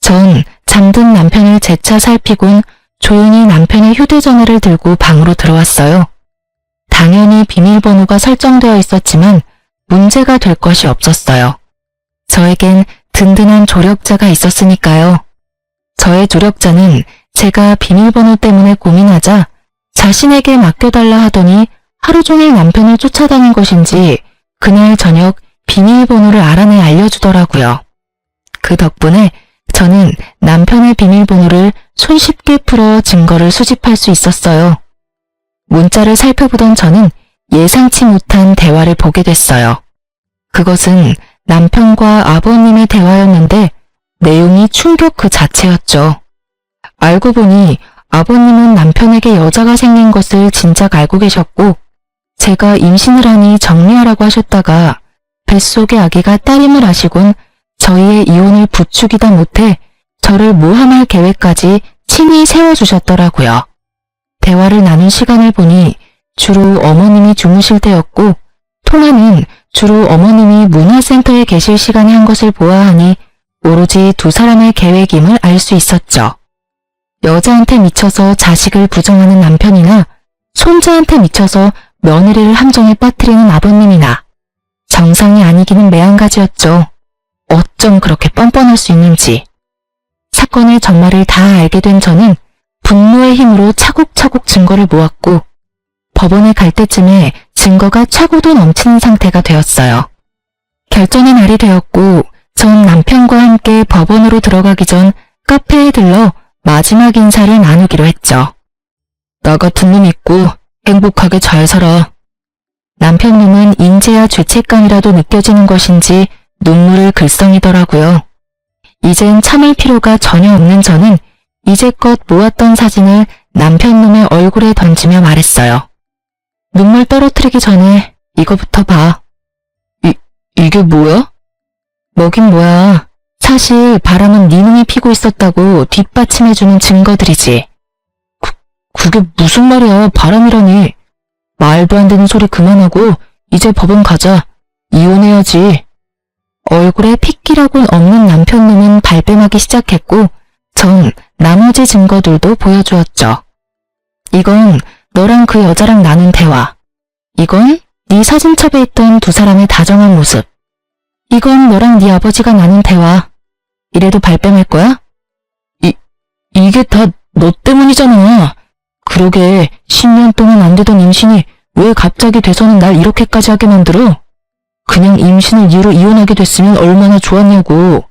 전 잠든 남편을 재차 살피곤 조용히 남편의 휴대전화를 들고 방으로 들어왔어요. 당연히 비밀번호가 설정되어 있었지만 문제가 될 것이 없었어요. 저에겐 든든한 조력자가 있었으니까요. 저의 조력자는 제가 비밀번호 때문에 고민하자 자신에게 맡겨달라 하더니 하루 종일 남편을 쫓아다닌 것인지 그날 저녁 비밀번호를 알아내 알려주더라고요. 그 덕분에 저는 남편의 비밀번호를 손쉽게 풀어 증거를 수집할 수 있었어요. 문자를 살펴보던 저는 예상치 못한 대화를 보게 됐어요. 그것은 남편과 아버님의 대화였는데 내용이 충격 그 자체였죠. 알고 보니 아버님은 남편에게 여자가 생긴 것을 진작 알고 계셨고 제가 임신을 하니 정리하라고 하셨다가 뱃속의 아기가 딸임을 아시곤 저희의 이혼을 부추기다 못해 저를 모함할 계획까지 친히 세워주셨더라고요. 대화를 나눈 시간을 보니 주로 어머님이 주무실 때였고 통화는 주로 어머님이 문화센터에 계실 시간에 한 것을 보아하니 오로지 두 사람의 계획임을 알 수 있었죠. 여자한테 미쳐서 자식을 부정하는 남편이나 손자한테 미쳐서 며느리를 함정에 빠뜨리는 아버님이나 정상이 아니기는 매한가지였죠. 어쩜 그렇게 뻔뻔할 수 있는지. 사건의 전말을 다 알게 된 저는 분노의 힘으로 차곡차곡 증거를 모았고 법원에 갈 때쯤에 증거가 차고도 넘치는 상태가 되었어요. 결전의 날이 되었고 전 남편과 함께 법원으로 들어가기 전 카페에 들러 마지막 인사를 나누기로 했죠. 나 같은 놈 있고 행복하게 잘 살아. 남편 놈은 인재야 죄책감이라도 느껴지는 것인지 눈물을 글썽이더라고요. 이젠 참을 필요가 전혀 없는 저는 이제껏 모았던 사진을 남편 놈의 얼굴에 던지며 말했어요. 눈물 떨어뜨리기 전에 이거부터 봐. 이게 뭐야? 뭐긴 뭐야. 사실 바람은 네 놈이 피고 있었다고 뒷받침해주는 증거들이지. 그게 무슨 말이야. 바람이라니. 말도 안 되는 소리 그만하고 이제 법원 가자. 이혼해야지. 얼굴에 핏기라곤 없는 남편 놈은 발뺌하기 시작했고 전 나머지 증거들도 보여주었죠. 이건 너랑 그 여자랑 나눈 대화. 이건 네 사진첩에 있던 두 사람의 다정한 모습. 이건 너랑 네 아버지가 나눈 대화. 이래도 발뺌할 거야? 이게 다 너 때문이잖아. 그러게 10년 동안 안 되던 임신이 왜 갑자기 돼서는 날 이렇게까지 하게 만들어? 그냥 임신을 이유로 이혼하게 됐으면 얼마나 좋았냐고.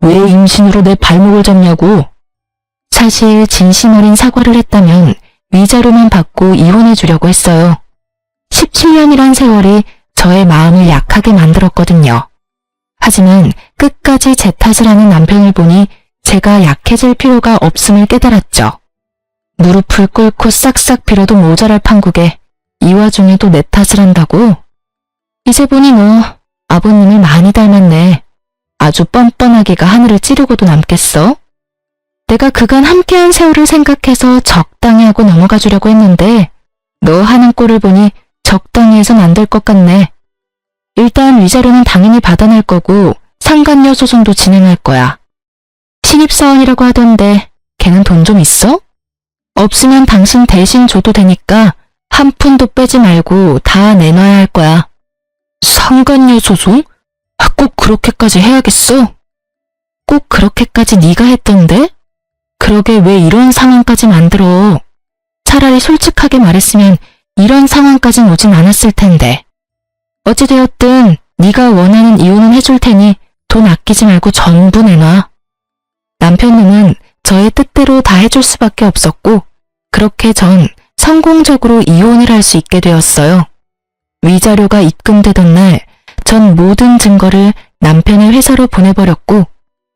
왜 임신으로 내 발목을 잡냐고. 사실 진심 어린 사과를 했다면 위자료만 받고 이혼해 주려고 했어요. 17년이란 세월이 저의 마음을 약하게 만들었거든요. 하지만 끝까지 제 탓을 하는 남편을 보니 제가 약해질 필요가 없음을 깨달았죠. 무릎을 꿇고 싹싹 빌어도 모자랄 판국에 이 와중에도 내 탓을 한다고? 이제 보니 너 아버님을 많이 닮았네. 아주 뻔뻔하기가 하늘을 찌르고도 남겠어? 내가 그간 함께한 세월을 생각해서 적당히 하고 넘어가 주려고 했는데 너 하는 꼴을 보니 적당히 해선 안 될 것 같네. 일단 위자료는 당연히 받아낼 거고 상간녀 소송도 진행할 거야. 신입사원이라고 하던데 걔는 돈 좀 있어? 없으면 당신 대신 줘도 되니까 한 푼도 빼지 말고 다 내놔야 할 거야. 상간녀 소송? 꼭 그렇게까지 해야겠어? 꼭 그렇게까지 네가 했던데? 그러게 왜 이런 상황까지 만들어. 차라리 솔직하게 말했으면 이런 상황까진 오진 않았을 텐데. 어찌되었든 네가 원하는 이혼은 해줄 테니 돈 아끼지 말고 전부 내놔. 남편은 저의 뜻대로 다 해줄 수밖에 없었고 그렇게 전 성공적으로 이혼을 할 수 있게 되었어요. 위자료가 입금되던 날 전 모든 증거를 남편의 회사로 보내버렸고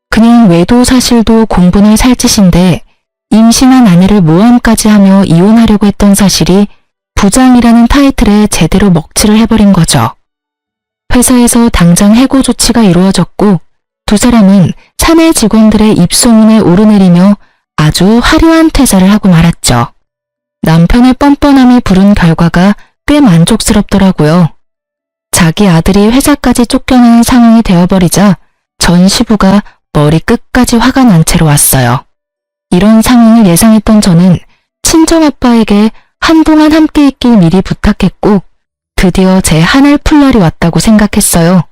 그냥 외도 사실도 공분을 살 짓인데 임신한 아내를 모함까지 하며 이혼하려고 했던 사실이 부장이라는 타이틀에 제대로 먹칠을 해버린 거죠. 회사에서 당장 해고 조치가 이루어졌고 두 사람은 사내 직원들의 입소문에 오르내리며 아주 화려한 퇴사를 하고 말았죠. 남편의 뻔뻔함이 부른 결과가 꽤 만족스럽더라고요. 자기 아들이 회사까지 쫓겨나는 상황이 되어버리자 전 시부가 머리 끝까지 화가 난 채로 왔어요. 이런 상황을 예상했던 저는 친정아빠에게 한동안 함께 있길 미리 부탁했고 드디어 제 한을 풀 날이 왔다고 생각했어요.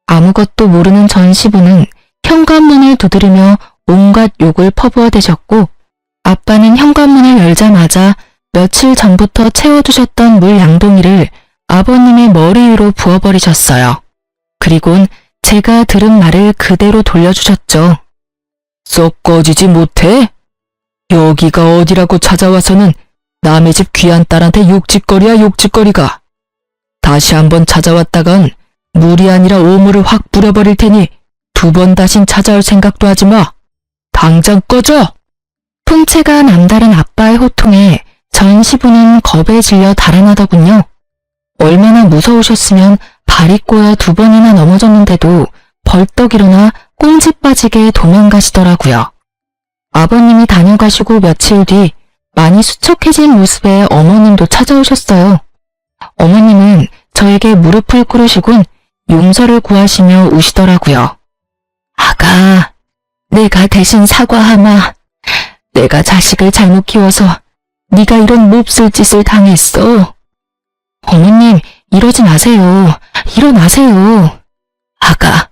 아무것도 모르는 전 시부는 현관문을 두드리며 온갖 욕을 퍼부어대셨고 아빠는 현관문을 열자마자 며칠 전부터 채워두셨던 물 양동이를 아버님의 머리 위로 부어버리셨어요. 그리곤 제가 들은 말을 그대로 돌려주셨죠. 썩 꺼지지 못해? 여기가 어디라고 찾아와서는 남의 집 귀한 딸한테 욕짓거리야 욕짓거리가. 다시 한번 찾아왔다간 물이 아니라 오물을 확 뿌려버릴 테니 2번 다신 찾아올 생각도 하지 마. 당장 꺼져! 풍채가 남다른 아빠의 호통에 전 시부는 겁에 질려 달아나더군요. 얼마나 무서우셨으면 발이 꼬여 2번이나 넘어졌는데도 벌떡 일어나 꽁지 빠지게 도망가시더라고요. 아버님이 다녀가시고 며칠 뒤 많이 수척해진 모습의 어머님도 찾아오셨어요. 어머님은 저에게 무릎을 꿇으시곤 용서를 구하시며 우시더라고요. 아가, 내가 대신 사과하마. 내가 자식을 잘못 키워서 네가 이런 몹쓸 짓을 당했어. 어머님, 이러지 마세요. 일어나세요. 아가,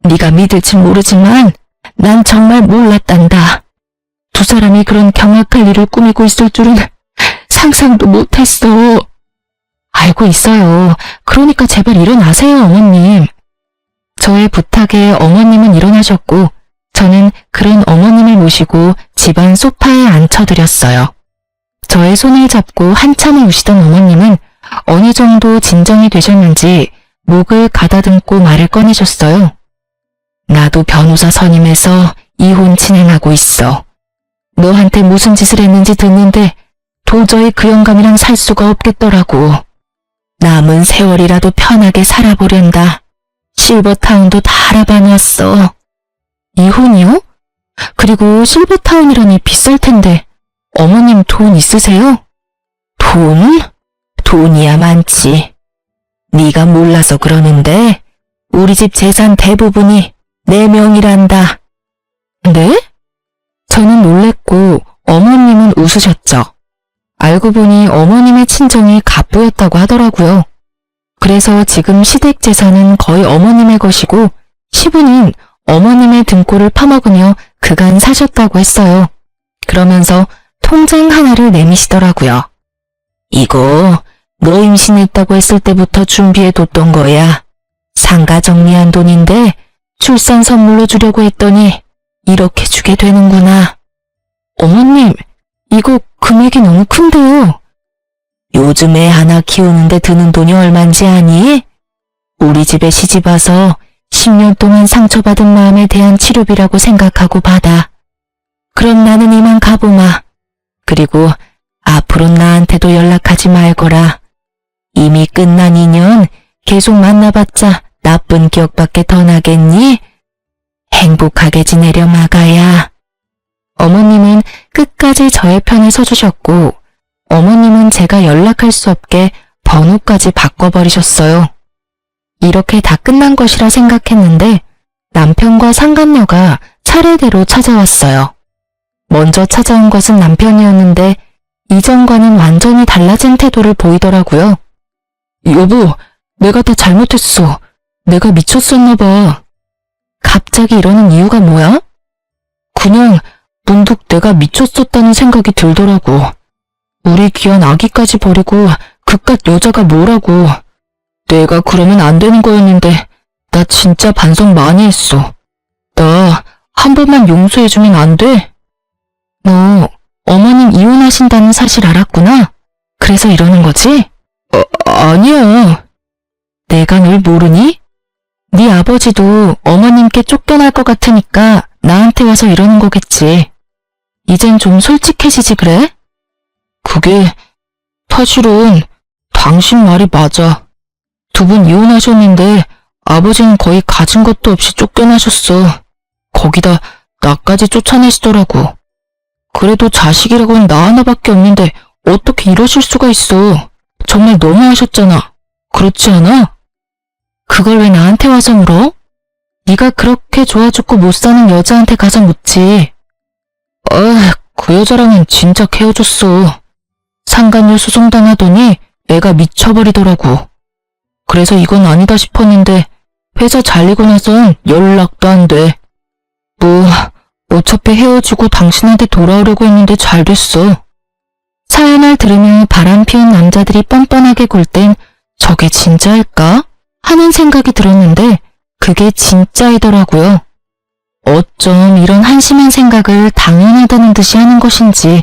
네가 믿을지 모르지만 난 정말 몰랐단다. 2 사람이 그런 경악할 일을 꾸미고 있을 줄은 상상도 못했어. 알고 있어요. 그러니까 제발 일어나세요, 어머님. 저의 부탁에 어머님은 일어나셨고 저는 그런 어머님을 모시고 집안 소파에 앉혀드렸어요. 저의 손을 잡고 한참을 우시던 어머님은 어느 정도 진정이 되셨는지 목을 가다듬고 말을 꺼내셨어요. 나도 변호사 선임해서 이혼 진행하고 있어. 너한테 무슨 짓을 했는지 듣는데 도저히 그 영감이랑 살 수가 없겠더라고. 남은 세월이라도 편하게 살아보련다. 실버타운도 다 알아봐놨어. 이혼이요? 그리고 실버타운이라니 비쌀 텐데 어머님 돈 있으세요? 돈? 돈이야 많지. 네가 몰라서 그러는데 우리 집 재산 대부분이 내 명이란다. 네? 저는 놀랬고 어머님은 웃으셨죠. 알고 보니 어머님의 친정이 갑부였다고 하더라고요. 그래서 지금 시댁 재산은 거의 어머님의 것이고 시부는 어머님의 등골을 파먹으며 그간 사셨다고 했어요. 그러면서 통장 하나를 내미시더라고요. 이거 너 임신했다고 했을 때부터 준비해뒀던 거야. 상가 정리한 돈인데 출산 선물로 주려고 했더니 이렇게 주게 되는구나. 어머님, 이거 금액이 너무 큰데요. 요즘 애 하나 키우는데 드는 돈이 얼만지 아니? 우리 집에 시집와서 10년 동안 상처받은 마음에 대한 치료비라고 생각하고 받아. 그럼 나는 이만 가보마. 그리고 앞으로 나한테도 연락하지 말거라. 이미 끝난 인연 계속 만나봤자 나쁜 기억밖에 더 나겠니? 행복하게 지내려 마가야. 어머님은 끝까지 저의 편에 서주셨고 어머님은 제가 연락할 수 없게 번호까지 바꿔버리셨어요. 이렇게 다 끝난 것이라 생각했는데 남편과 상간녀가 차례대로 찾아왔어요. 먼저 찾아온 것은 남편이었는데 이전과는 완전히 달라진 태도를 보이더라고요. 여보, 내가 다 잘못했어. 내가 미쳤었나 봐. 갑자기 이러는 이유가 뭐야? 그냥 문득 내가 미쳤었다는 생각이 들더라고. 우리 귀한 아기까지 버리고 그깟 여자가 뭐라고. 내가 그러면 안 되는 거였는데 나 진짜 반성 많이 했어. 나 한 번만 용서해주면 안 돼? 너 어머님 이혼하신다는 사실 알았구나? 그래서 이러는 거지? 아니야. 내가 널 모르니? 네 아버지도 어머님께 쫓겨날 것 같으니까 나한테 와서 이러는 거겠지. 이젠 좀 솔직해지지 그래? 그게 사실은 당신 말이 맞아. 2분 이혼하셨는데 아버지는 거의 가진 것도 없이 쫓겨나셨어. 거기다 나까지 쫓아내시더라고. 그래도 자식이라고는 나 하나밖에 없는데 어떻게 이러실 수가 있어. 정말 너무하셨잖아. 그렇지 않아? 그걸 왜 나한테 와서 물어? 네가 그렇게 좋아 죽고 못 사는 여자한테 가서 묻지. 그 여자랑은 진짜 헤어졌어. 상간녀 소송당하더니 애가 미쳐버리더라고. 그래서 이건 아니다 싶었는데 회사 잘리고 나선 연락도 안 돼. 어차피 헤어지고 당신한테 돌아오려고 했는데 잘 됐어. 사연을 들으며 바람 피운 남자들이 뻔뻔하게 굴 땐 저게 진짜일까? 하는 생각이 들었는데 그게 진짜이더라고요. 어쩜 이런 한심한 생각을 당연하다는 듯이 하는 것인지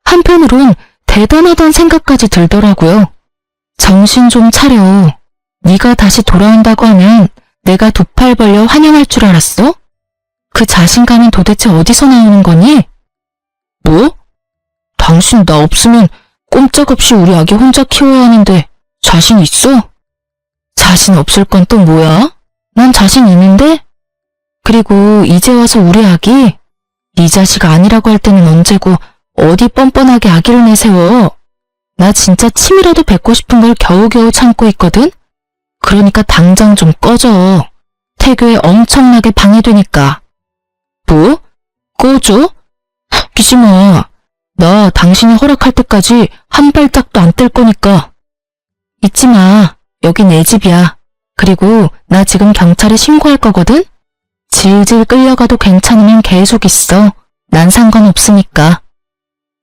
한편으론 대단하다는 생각까지 들더라고요. 정신 좀 차려. 네가 다시 돌아온다고 하면 내가 두 팔 벌려 환영할 줄 알았어? 그 자신감은 도대체 어디서 나오는 거니? 뭐? 당신 나 없으면 꼼짝없이 우리 아기 혼자 키워야 하는데 자신 있어? 자신 없을 건 또 뭐야? 난 자신 있는데? 그리고 이제 와서 우리 아기? 네 자식 아니라고 할 때는 언제고 어디 뻔뻔하게 아기를 내세워. 나 진짜 침이라도 뱉고 싶은 걸 겨우겨우 참고 있거든? 그러니까 당장 좀 꺼져. 태교에 엄청나게 방해되니까. 뭐? 꺼져? 웃기지 마. 나 당신이 허락할 때까지 한 발짝도 안 뗄 거니까. 잊지 마. 여기 내 집이야. 그리고 나 지금 경찰에 신고할 거거든? 질질 끌려가도 괜찮으면 계속 있어. 난 상관없으니까.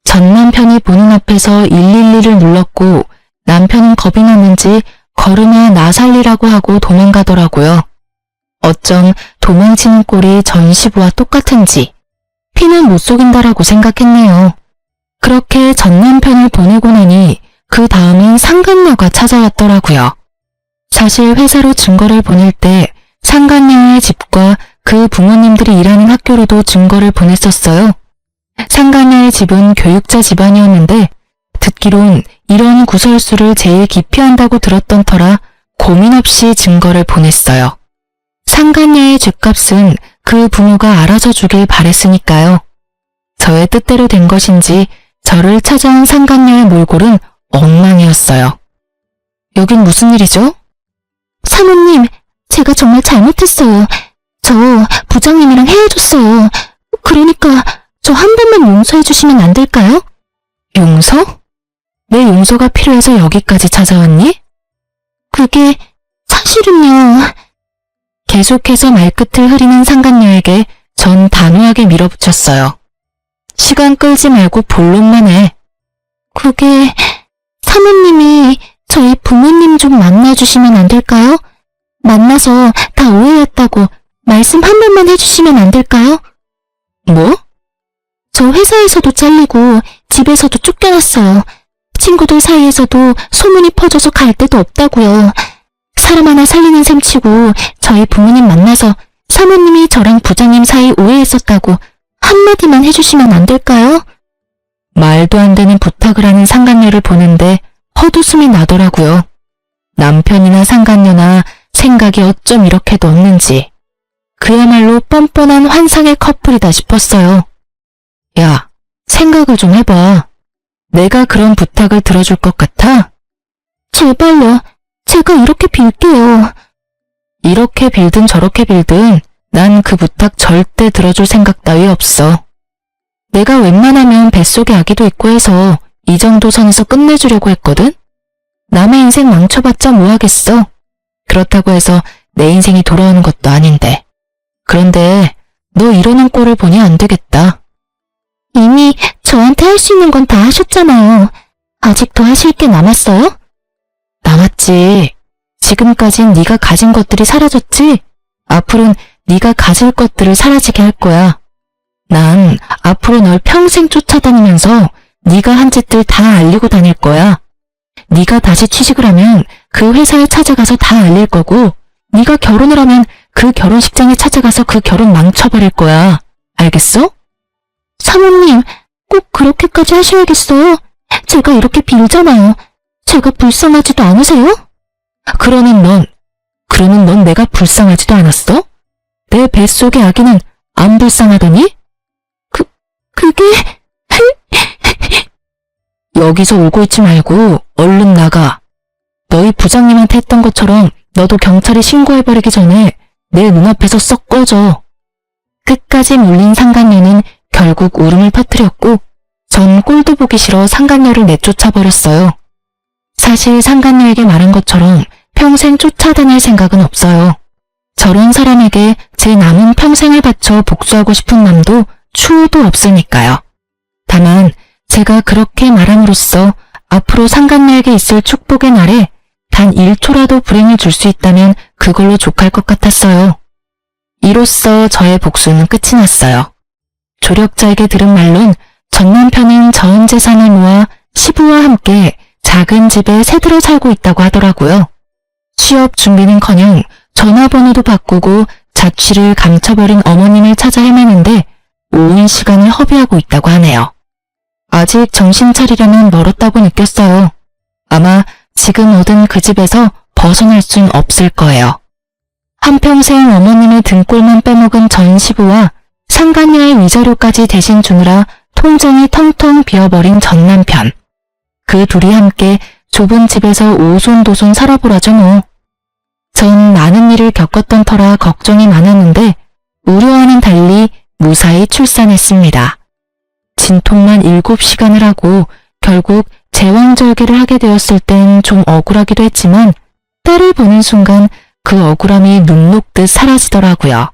전 남편이 보는 앞에서 112를 눌렀고 남편은 겁이 났는지 걸음아 나 살리라고 하고 도망가더라고요. 어쩜 도망치는 꼴이 전시부와 똑같은지 피는 못 속인다라고 생각했네요. 그렇게 전 남편을 보내고 나니 그 다음은 상간녀가 찾아왔더라고요. 사실 회사로 증거를 보낼 때 상간녀의 집과 그 부모님들이 일하는 학교로도 증거를 보냈었어요. 상간녀의 집은 교육자 집안이었는데 듣기론 이런 구설수를 제일 기피한다고 들었던 터라 고민 없이 증거를 보냈어요. 상간녀의 죗값은 그 부모가 알아서 주길 바랬으니까요. 저의 뜻대로 된 것인지 저를 찾아온 상간녀의 몰골은 엉망이었어요. 여긴 무슨 일이죠? 사모님, 제가 정말 잘못했어요. 저 부장님이랑 헤어졌어요. 그러니까 저 한 번만 용서해 주시면 안 될까요? 용서? 내 용서가 필요해서 여기까지 찾아왔니? 그게 사실은요. 계속해서 말끝을 흐리는 상간녀에게 전 단호하게 밀어붙였어요. 시간 끌지 말고 본론만 해. 그게 사모님이 저희 부모님 좀 만나주시면 안 될까요? 만나서 다 오해였다고 말씀 한 번만 해주시면 안 될까요? 뭐? 저 회사에서도 잘리고 집에서도 쫓겨났어요. 친구들 사이에서도 소문이 퍼져서 갈 데도 없다고요. 사람 하나 살리는 셈 치고 저희 부모님 만나서 사모님이 저랑 부장님 사이 오해했었다고 한마디만 해주시면 안 될까요? 말도 안 되는 부탁을 하는 상간녀를 보는데 헛웃음이 나더라고요. 남편이나 상간녀나 생각이 어쩜 이렇게도 없는지. 그야말로 뻔뻔한 환상의 커플이다 싶었어요. 야, 생각을 좀 해봐. 내가 그런 부탁을 들어줄 것 같아? 제발요. 제가 이렇게 빌게요. 이렇게 빌든 저렇게 빌든 난 그 부탁 절대 들어줄 생각 따위 없어. 내가 웬만하면 뱃속에 아기도 있고 해서 이 정도 선에서 끝내주려고 했거든? 남의 인생 망쳐봤자 뭐하겠어. 그렇다고 해서 내 인생이 돌아오는 것도 아닌데. 그런데 너 이러는 꼴을 보니 안 되겠다. 이미 저한테 할 수 있는 건 다 하셨잖아요. 아직도 하실 게 남았어요? 남았지. 지금까진 네가 가진 것들이 사라졌지? 앞으로는 네가 가질 것들을 사라지게 할 거야. 난 앞으로 널 평생 쫓아다니면서 네가 한 짓들 다 알리고 다닐 거야. 네가 다시 취직을 하면 그 회사에 찾아가서 다 알릴 거고 네가 결혼을 하면 그 결혼식장에 찾아가서 그 결혼 망쳐버릴 거야. 알겠어? 사모님, 꼭 그렇게까지 하셔야겠어요? 제가 이렇게 빌잖아요. 제가 불쌍하지도 않으세요? 그러는 넌 내가 불쌍하지도 않았어? 내 뱃속의 아기는 안 불쌍하더니? 그게... 여기서 울고 있지 말고 얼른 나가. 너희 부장님한테 했던 것처럼 너도 경찰에 신고해버리기 전에 내 눈앞에서 썩 꺼져. 끝까지 물린 상간녀는 결국 울음을 퍼뜨렸고 전 꼴도 보기 싫어 상간녀를 내쫓아버렸어요. 사실 상간녀에게 말한 것처럼 평생 쫓아다닐 생각은 없어요. 저런 사람에게 제 남은 평생을 바쳐 복수하고 싶은 마음도 추호도 없으니까요. 다만 제가 그렇게 말함으로써 앞으로 상간녀에게 있을 축복의 날에 단 1초라도 불행을 줄 수 있다면 그걸로 족할 것 같았어요. 이로써 저의 복수는 끝이 났어요. 조력자에게 들은 말론 전 남편은 전 재산을 모아 시부와 함께 작은 집에 새들어 살고 있다고 하더라고요. 취업 준비는커녕 전화번호도 바꾸고 자취를 감춰버린 어머님을 찾아 헤매는데 온 시간을 허비하고 있다고 하네요. 아직 정신 차리려면 멀었다고 느꼈어요. 아마 지금 얻은 그 집에서 벗어날 순 없을 거예요. 한평생 어머님의 등골만 빼먹은 전 시부와 상간녀의 위자료까지 대신 주느라 통장이 텅텅 비어버린 전 남편. 그 둘이 함께 좁은 집에서 오손도손 살아보라죠 뭐. 전 많은 일을 겪었던 터라 걱정이 많았는데 우려와는 달리 무사히 출산했습니다. 진통만 7시간을 하고 결국 제왕절개를 하게 되었을 땐 좀 억울하기도 했지만 딸을 보는 순간 그 억울함이 눈 녹듯 사라지더라고요.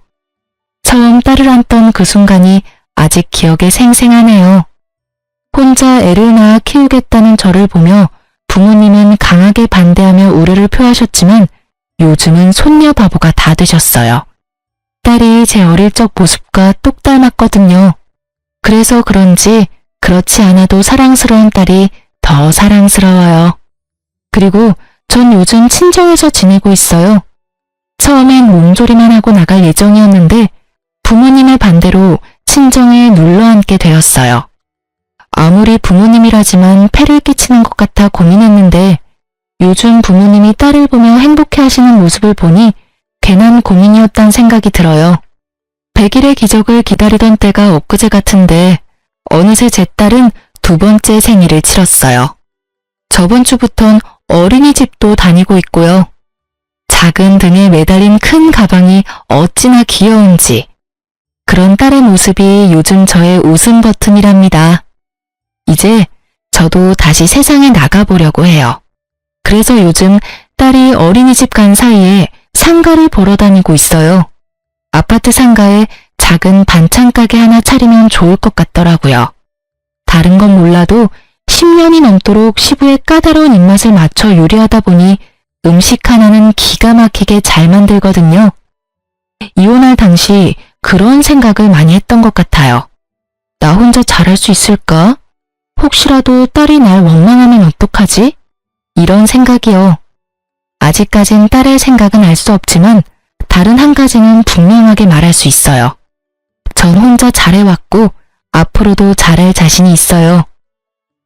처음 딸을 안던 그 순간이 아직 기억에 생생하네요. 혼자 애를 낳아 키우겠다는 저를 보며 부모님은 강하게 반대하며 우려를 표하셨지만 요즘은 손녀 바보가 다 되셨어요. 딸이 제 어릴 적 모습과 똑 닮았거든요. 그래서 그런지 그렇지 않아도 사랑스러운 딸이 더 사랑스러워요. 그리고 전 요즘 친정에서 지내고 있어요. 처음엔 몸조리만 하고 나갈 예정이었는데 부모님의 반대로 친정에 눌러앉게 되었어요. 아무리 부모님이라지만 폐를 끼치는 것 같아 고민했는데 요즘 부모님이 딸을 보며 행복해하시는 모습을 보니 괜한 고민이었단 생각이 들어요. 100일의 기적을 기다리던 때가 엊그제 같은데 어느새 제 딸은 2번째 생일을 치렀어요. 저번 주부턴 어린이집도 다니고 있고요. 작은 등에 매달린 큰 가방이 어찌나 귀여운지. 그런 딸의 모습이 요즘 저의 웃음 버튼이랍니다. 이제 저도 다시 세상에 나가보려고 해요. 그래서 요즘 딸이 어린이집 간 사이에 상가를 보러 다니고 있어요. 아파트 상가에 작은 반찬 가게 하나 차리면 좋을 것 같더라고요. 다른 건 몰라도 10년이 넘도록 시부의 까다로운 입맛을 맞춰 요리하다 보니 음식 하나는 기가 막히게 잘 만들거든요. 이혼할 당시 그런 생각을 많이 했던 것 같아요. 나 혼자 잘할 수 있을까? 혹시라도 딸이 날 원망하면 어떡하지? 이런 생각이요. 아직까진 딸의 생각은 알 수 없지만 다른 한 가지는 분명하게 말할 수 있어요. 전 혼자 잘해왔고 앞으로도 잘할 자신이 있어요.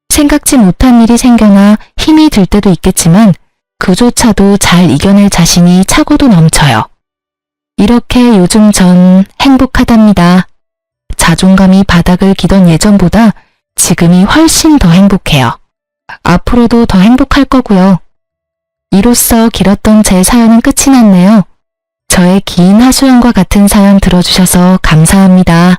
생각지 못한 일이 생겨나 힘이 들 때도 있겠지만 그조차도 잘 이겨낼 자신이 차고도 넘쳐요. 이렇게 요즘 전 행복하답니다. 자존감이 바닥을 기던 예전보다 지금이 훨씬 더 행복해요. 앞으로도 더 행복할 거고요. 이로써 길었던 제 사연은 끝이 났네요. 저의 긴 하소연과 같은 사연 들어주셔서 감사합니다.